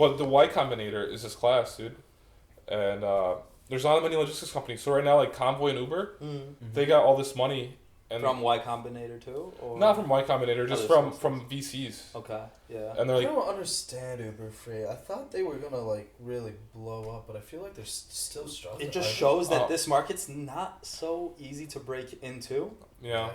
But the Y Combinator is this class, dude. And there's not many logistics companies. So right now, like Convoy and Uber, they got all this money. And from Y Combinator too? Or? Not from Y Combinator, just from VCs. Okay, yeah. And they're like, I don't understand Uber Freight. I thought they were going to like really blow up, but I feel like they're still struggling. It just shows that this market's not so easy to break into. Yeah.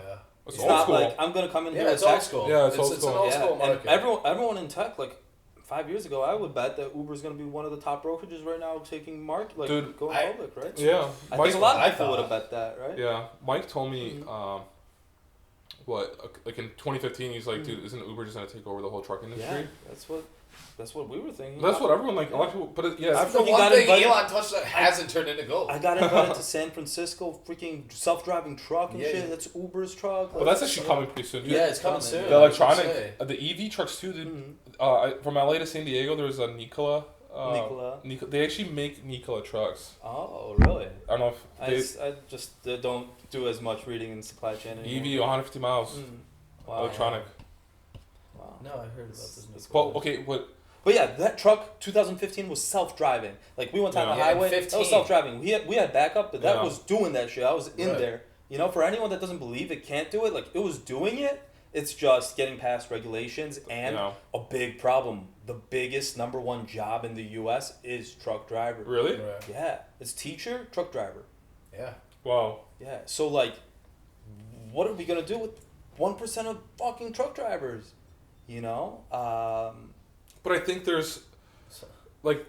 It's not school. Like, I'm going to come in here. It's old school. Yeah, it's old school. An old school market. And everyone in tech, like, 5 years ago, I would bet that Uber's going to be one of the top brokerages right now taking market, like, going public, right? Yeah. I think a lot of people would have bet that, right? Yeah. Mike told me, like in 2015, he's like, dude, isn't Uber just going to take over the whole truck industry? Yeah, that's what we were thinking. That's what everyone, like, a lot of people, but That's the one thing Elon touched that hasn't turned into gold. I got invited to San Francisco, freaking self-driving truck and shit. That's Uber's truck. But that's actually coming pretty soon, dude. Yeah, it's coming soon. The electronic, the EV trucks too, dude. From LA to San Diego, there's a Nikola. They actually make Nikola trucks. Oh, really? I don't know if I just don't do as much reading in supply chain anymore. EV 150 miles. Wow. Electronic. Wow. No, I heard about this. Well, okay, But yeah, that truck 2015 was self-driving. Like we went down the highway, that was self-driving. We had backup, but that was doing that shit. I was in there. You know, for anyone that doesn't believe it can't do it, like it was doing it. It's just getting past regulations and a big problem. The biggest number one job in the U.S. is truck driver. Really? Right. Yeah, it's teacher, truck driver. Yeah. Wow. Yeah. So like, what are we gonna do with 1% of fucking truck drivers? You know. But I think there's, like,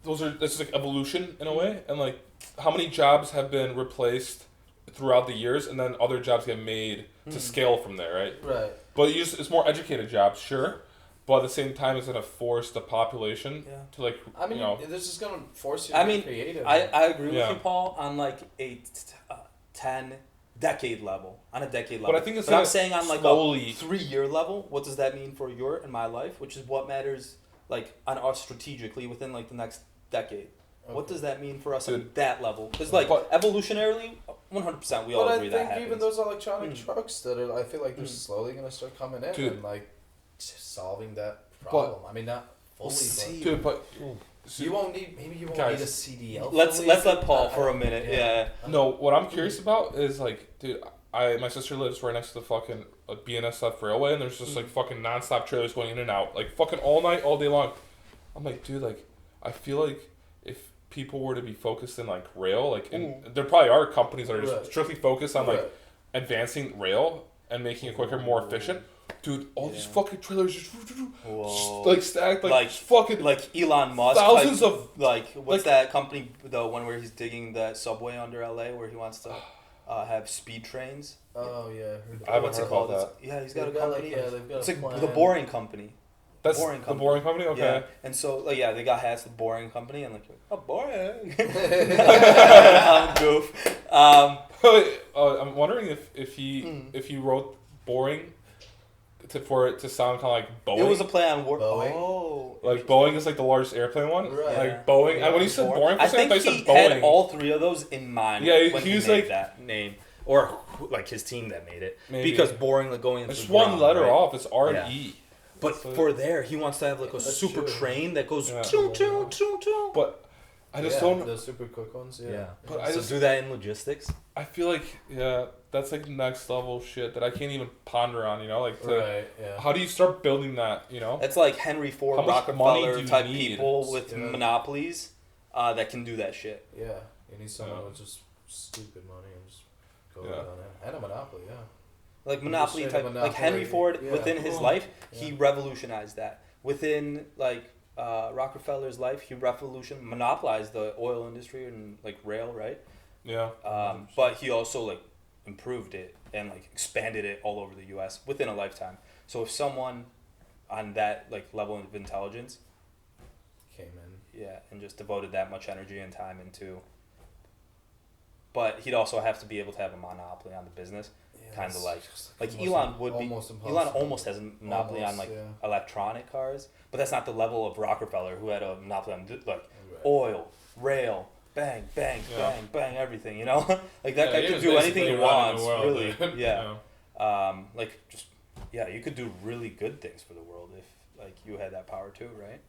that's like evolution in a way, and like, how many jobs have been replaced throughout the years, and then other jobs get made to scale from there, right? Right. But it's more educated jobs, sure, but at the same time, it's gonna force the population to like. I mean, you know, this is gonna force you to be creative. I agree with you, Paul, on like a 10-decade level, on a decade level. But I think I'm saying on like slowly, a 3-year level. What does that mean for your and my life? Which is what matters, like on us strategically within like the next decade. Okay. What does that mean for us at that level? Because like evolutionarily, 100% we all agree that happens. But I think even those electronic trucks that are, I feel like they're slowly gonna start coming in and like solving that problem. I mean, not fully, but you won't need need a CDL. Let's let Paul for a minute. Yeah. No, what I'm curious about is like, dude, my sister lives right next to the fucking BNSF railway, and there's just like fucking nonstop trailers going in and out, like fucking all night, all day long. I'm like, dude, like, I feel like if people were to be focused in like rail, like, and there probably are companies that are just strictly focused on like advancing rail and making it quicker, more efficient. Dude, all these fucking trailers just like stacked, like fucking like Elon Musk, thousands of like what's that company, the one where he's digging that subway under LA, where he wants to have speed trains. Oh yeah, I haven't heard about that. Yeah, he's got a company. They've got it's like the Boring Company. That's the Boring Company? Okay. Yeah. And so, like, they got hats, the Boring Company, and like, boring. Goof. I'm wondering if he wrote Boring for it to sound kind of like Boeing. It was a play on word. Oh. Like Boeing is like the largest airplane one? Right. Like Boeing. Yeah. And when you said Boring, I think he had all three of those in mind when he made like, that name. Or like his team that made it. Maybe. Because Boring, like going into it's one letter off. It's R and E. But for there, he wants to have like a super train that goes choo choo choo choo. But I just don't. The super quick ones. Yeah. But I just do that in logistics. I feel like that's like next level shit that I can't even ponder on. You know, like how do you start building that? You know, it's like Henry Ford, Rockefeller type people with monopolies that can do that shit. Yeah, you need someone with just stupid money and just go on it and a monopoly. Yeah. Like monopoly type, like Henry Ford within his life, he revolutionized that. Within like Rockefeller's life, he monopolized the oil industry and like rail, right? Yeah. But he also like improved it and like expanded it all over the U.S. within a lifetime. So if someone on that like level of intelligence came in, and just devoted that much energy and time into, but he'd also have to be able to have a monopoly on the business. Kind of like Elon would be. Elon almost has a monopoly on like electronic cars, but that's not the level of Rockefeller, who had a monopoly on like oil, rail, bang, bang, bang, bang, everything. You know, like that guy could do anything he wants. Really, like just you could do really good things for the world if like you had that power too, right?